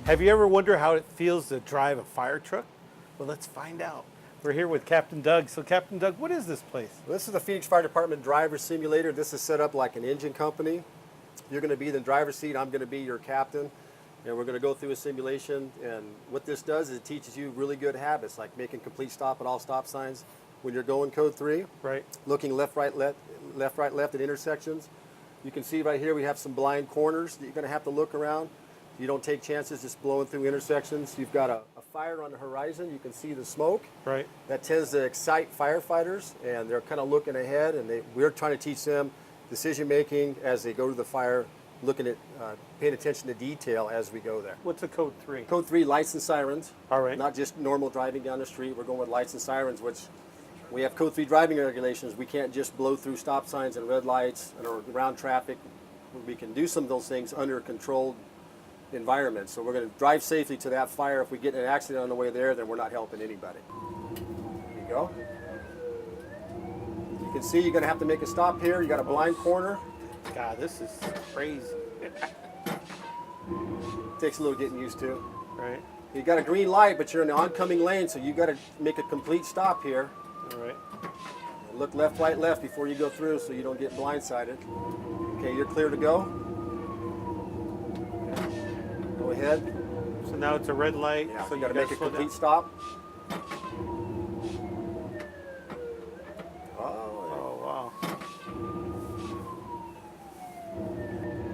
Have you ever wondered how it feels to drive a fire truck? Well, let's find out. We're here with Captain Doug. So Captain Doug, what is this place? This is the Phoenix Fire Department driver simulator. This is set up like an engine company. You're going to be in the driver's seat. I'm going to be your captain. And we're going to go through a simulation. And what this does is it teaches you really good habits, like making complete stop at all stop signs when you're going code 3. Right. Looking left, right, left at intersections. You can see right here we have some blind corners that you're going to have to look around. You don't take chances just blowing through intersections. You've got a fire on the horizon. You can see the smoke. Right. That tends to excite firefighters, and they're kind of looking ahead, and we're trying to teach them decision making as they go to the fire, looking at, paying attention to detail as we go there. What's a code 3? Code 3, lights and sirens. All right. Not just normal driving down the street. We're going with lights and sirens, which we have code 3 driving regulations. We can't just blow through stop signs and red lights or around traffic. We can do some of those things under a controlled environment. So we're going to drive safely to that fire. If we get in an accident on the way there, then we're not helping anybody. There you go. You can see you're going to have to make a stop here. You got a blind corner. God, this is crazy. Takes a little getting used to. Right. You got a green light, but you're in the oncoming lane, so you got to make a complete stop here. All right. Look left, right, left before you go through so you don't get blindsided. Okay, you're clear to go. Go ahead. So now it's a red light. Yeah, so you got to make a slow complete down. stop. Oh, wow.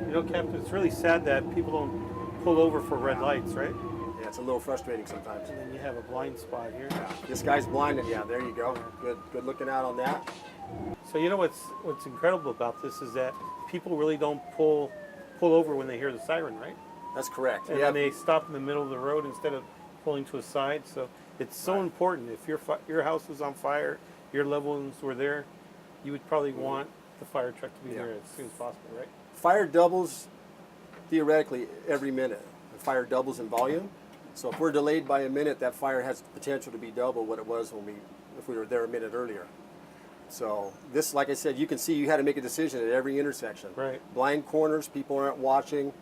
You know, Captain, it's really sad that people don't pull over for red lights, right? Yeah, it's a little frustrating sometimes. And then you have a blind spot here. This guy's blinded. Yeah, there you go. Good looking out on that. So you know what's incredible about this is that people really don't pull over when they hear the siren, right? That's correct. And then they stop in the middle of the road instead of pulling to a side. So it's so important. If your house was on fire, your loved ones were there, you would probably want the fire truck to be there as soon as possible, right? Fire doubles theoretically every minute. The fire doubles in volume. So if we're delayed by a minute, that fire has the potential to be double what it was if we were there a minute earlier. So this, like I said, you can see you had to make a decision at every intersection. Right. Blind corners, people aren't watching.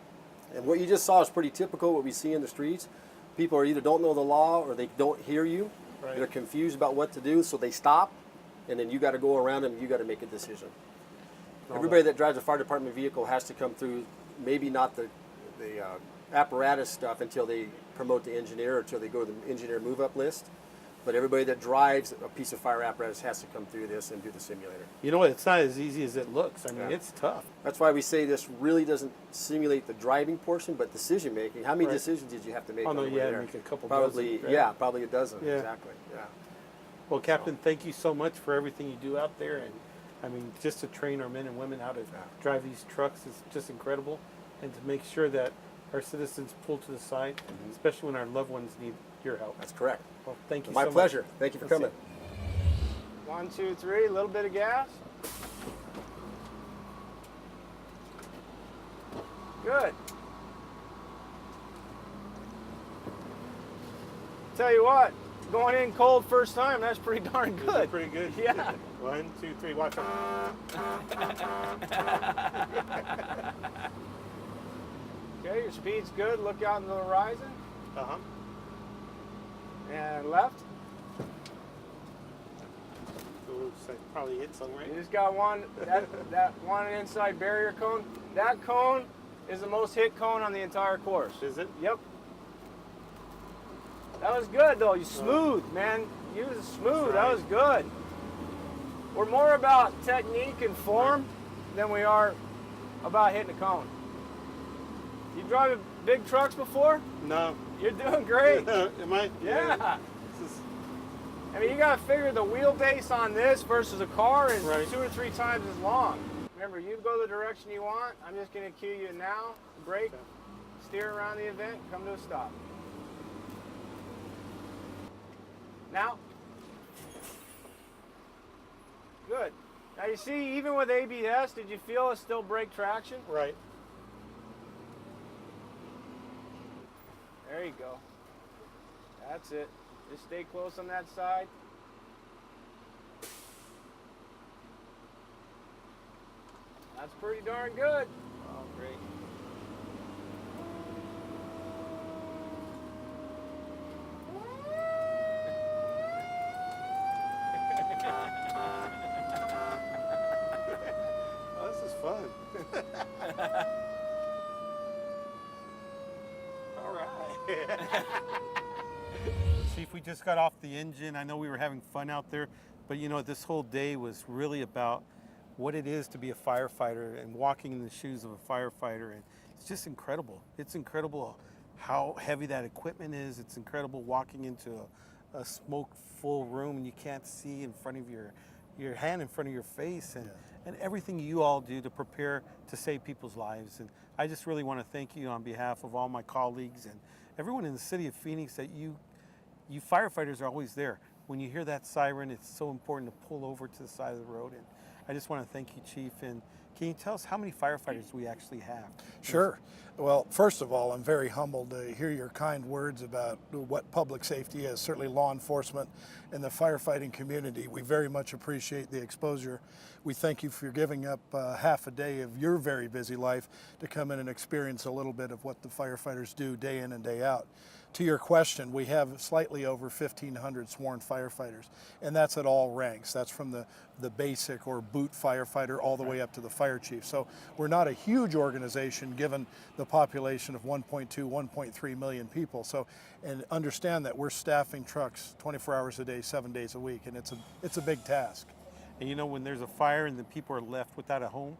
And what you just saw is pretty typical what we see in the streets. People are either don't know the law or they don't hear you. Right. They're confused about what to do, so they stop, and then you got to go around them and you got to make a decision. Everybody that drives a fire department vehicle has to come through, maybe not the apparatus stuff until they promote the engineer or until they go to the engineer move-up list. But everybody that drives a piece of fire apparatus has to come through this and do the simulator. You know what? It's not as easy as it looks. I mean, Yeah. it's tough. That's why we say this really doesn't simulate the driving portion, but decision making. How many Right. decisions did you have to make? Oh, on no, the you way had to there? make a couple Probably, dozen, right? yeah, probably a dozen. Yeah. Exactly. Yeah. Well, Captain, thank you so much for everything you do out there. And I mean, just to train our men and women how to drive these trucks is just incredible. And to make sure that our citizens pull to the side, especially when our loved ones need your help. That's correct. Well, thank you My so much. pleasure. Thank you for That's coming. it. 1, 2, 3, a little bit of gas. Good. Tell you what, going in cold first time, that's pretty darn Is good. that pretty good? Yeah. 1, 2, 3, watch out. Okay, your speed's good. Look out into the horizon. Uh-huh. And left. Ooh, so I probably hit some, right? You just got one, that one inside barrier cone. That cone is the most hit cone on the entire course. Is it? Yep. That was good though. You smooth, man. You was smooth. That was good. We're more about technique and form than we are about hitting a cone. You drive big trucks before? No. You're doing great. Am I? Yeah. This is, I mean, you got to figure the wheelbase on this versus a car is Right. 2 or 3 times as long. Remember, you go the direction you want. I'm just going to cue you now. Brake, steer around the event, come to a stop. Now. Good. Now you see, even with ABS, did you feel it's still brake traction? right. There you go. That's it. Just stay close on that side. That's pretty darn good. Oh, great. Chief, we just got off the engine. I know we were having fun out there, but you know, this whole day was really about what it is to be a firefighter and walking in the shoes of a firefighter. And it's just incredible. It's incredible how heavy that equipment is. It's incredible walking into a smoke-full room and you can't see in front of your hand in front of your face, and everything you all do to prepare to save people's lives. And I just really want to thank you on behalf of all my colleagues and everyone in the city of Phoenix that you firefighters are always there. When you hear that siren, it's so important to pull over to the side of the road. And I just want to thank you, Chief. And can you tell us how many firefighters we actually have? Sure. Well, first of all, I'm very humbled to hear your kind words about what public safety is, certainly law enforcement and the firefighting community. We very much appreciate the exposure. We thank you for giving up half a day of your very busy life to come in and experience a little bit of what the firefighters do day in and day out. To your question, we have slightly over 1,500 sworn firefighters, and that's at all ranks. That's from the basic or boot firefighter all the way up to the fire chief. So we're not a huge organization given the population of 1.2, 1.3 million people. So, and understand that we're staffing trucks 24 hours a day, 7 days a week, and it's a big task. And you know, when there's a fire and the people are left without a home,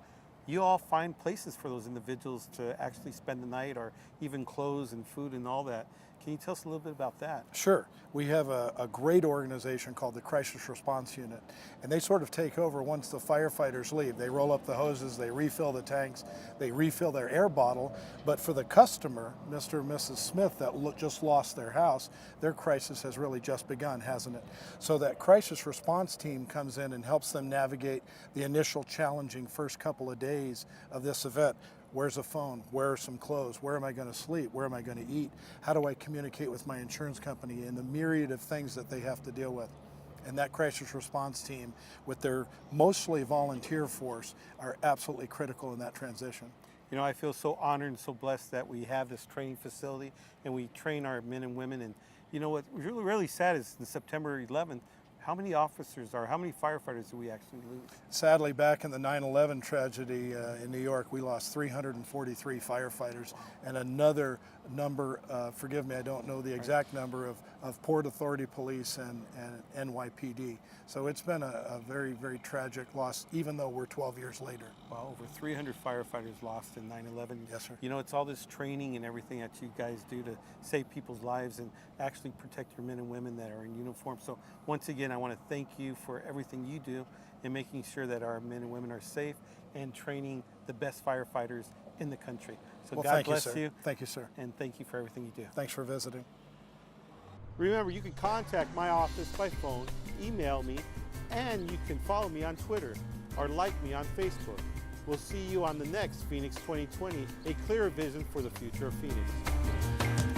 you all find places for those individuals to actually spend the night, or even clothes and food and all that. Can you tell us a little bit about that? Sure. We have a great organization called the Crisis Response Unit, and they sort of take over once the firefighters leave. They roll up the hoses, they refill the tanks, they refill their air bottle, but for the customer, Mr. and Mrs. Smith, that just lost their house, their crisis has really just begun, hasn't it? So that crisis response team comes in and helps them navigate the initial challenging first couple of days of this event. Where's a phone? Where are some clothes? Where am I going to sleep? Where am I going to eat? How do I communicate with my insurance company? And the myriad of things that they have to deal with. And that crisis response team, with their mostly volunteer force, are absolutely critical in that transition. You know, I feel so honored and so blessed that we have this training facility and we train our men and women. And you know what really, really sad is in September 11th, how many officers or how many firefighters do we actually lose? Sadly, back in the 9/11 tragedy in New York, we lost 343 firefighters, and another number, forgive me, I don't know the exact number, of Port Authority Police and NYPD. So it's been a very, very tragic loss, even though we're 12 years later. Well, over 300 firefighters lost in 9/11. Yes, sir. You know, it's all this training and everything that you guys do to save people's lives and actually protect your men and women that are in uniform. So once again, I want to thank you for everything you do in making sure that our men and women are safe and training the best firefighters in the country. So Well, God thank bless you, sir. you. Thank you, sir. And thank you for everything you do. Thanks for visiting. Remember, you can contact my office by phone, email me, and you can follow me on Twitter or like me on Facebook. We'll see you on the next Phoenix 2020, a clearer vision for the future of Phoenix.